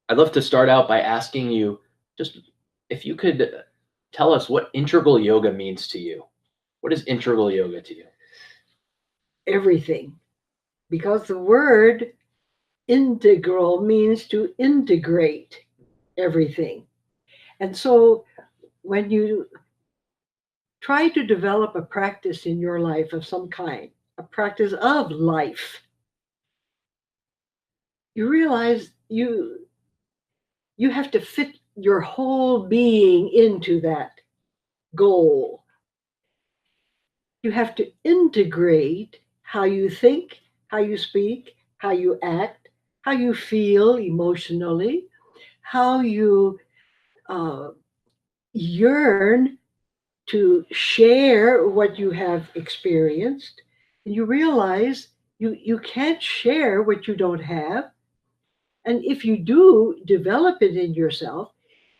I'd love to start out by asking you just if you could tell us what integral yoga means to you. What is integral yoga to you? Everything. Because the word integral means to integrate everything. And so when you try to develop a practice in your life of some kind, a practice of life, you realize you have to fit your whole being into that goal. You have to integrate how you think, how you speak, how you act, how you feel emotionally, how you uh, yearn to share what you have experienced. And you realize you can't share what you don't have. And if you do develop it in yourself,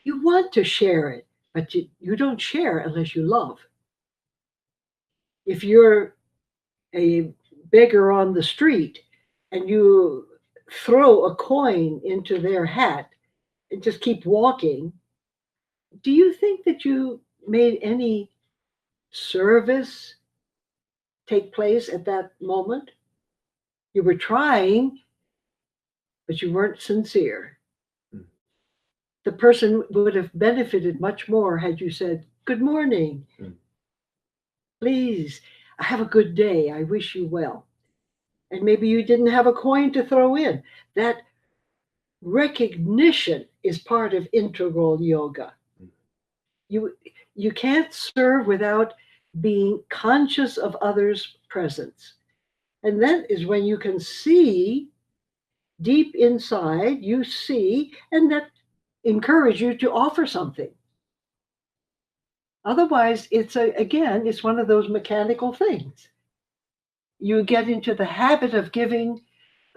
you want to share it, but you don't share unless you love. If you're a beggar on the street and you throw a coin into their hat and just keep walking, do you think that you made any service take place at that moment? You were trying, but you weren't sincere. Mm. The person would have benefited much more had you said, "Good morning. Mm. Please, have a good day. I wish you well." And maybe you didn't have a coin to throw in. That recognition is part of integral yoga. Mm. You you can't serve without being conscious of others' presence. And that is when you can see deep inside, you see, and that encourage you to offer something. Otherwise, again, it's one of those mechanical things. You get into the habit of giving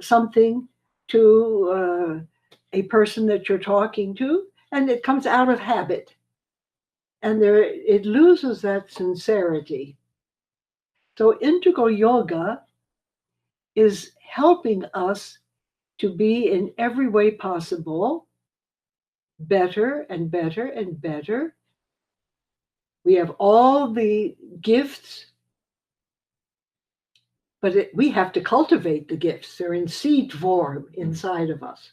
something to a person that you're talking to, and it comes out of habit, and there it loses that sincerity. So integral yoga is helping us to be in every way possible better and better and better. We have all the gifts, but we have to cultivate the gifts. They're in seed form inside of us.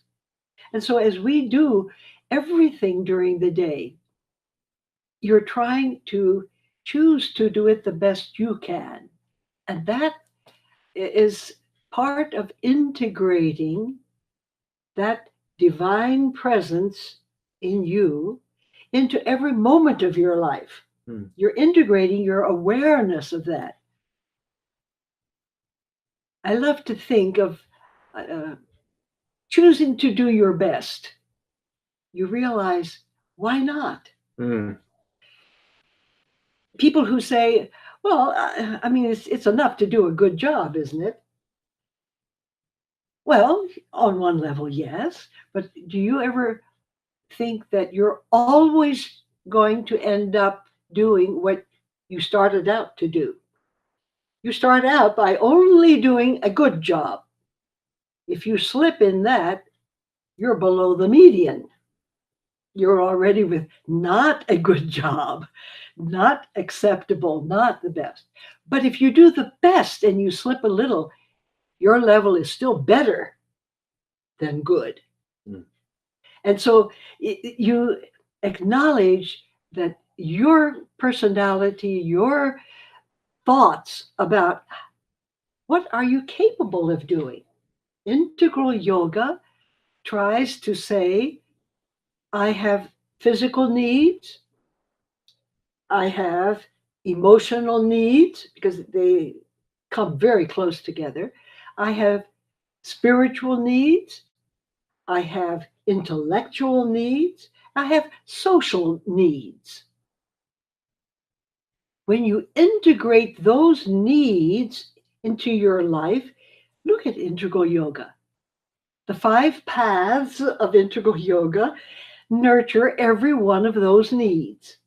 And so as we do everything during the day, you're trying to choose to do it the best you can. And that is part of integrating that divine presence in you into every moment of your life. Mm. You're integrating your awareness of that. I love to think of choosing to do your best. You realize, why not? Mm. People who say, well, I mean, it's enough to do a good job, isn't it? Well, on one level, yes. But do you ever think that you're always going to end up doing what you started out to do? You start out by only doing a good job. If you slip in that, you're below the median. You're already with not a good job, not acceptable, not the best. But if you do the best and you slip a little, your level is still better than good. Mm. And so you acknowledge that your personality, your thoughts about what are you capable of doing. Integral yoga tries to say, I have physical needs, I have emotional needs, because they come very close together. I have spiritual needs, I have intellectual needs, I have social needs. When you integrate those needs into your life, look at integral yoga. The 5 paths of integral yoga nurture every one of those needs.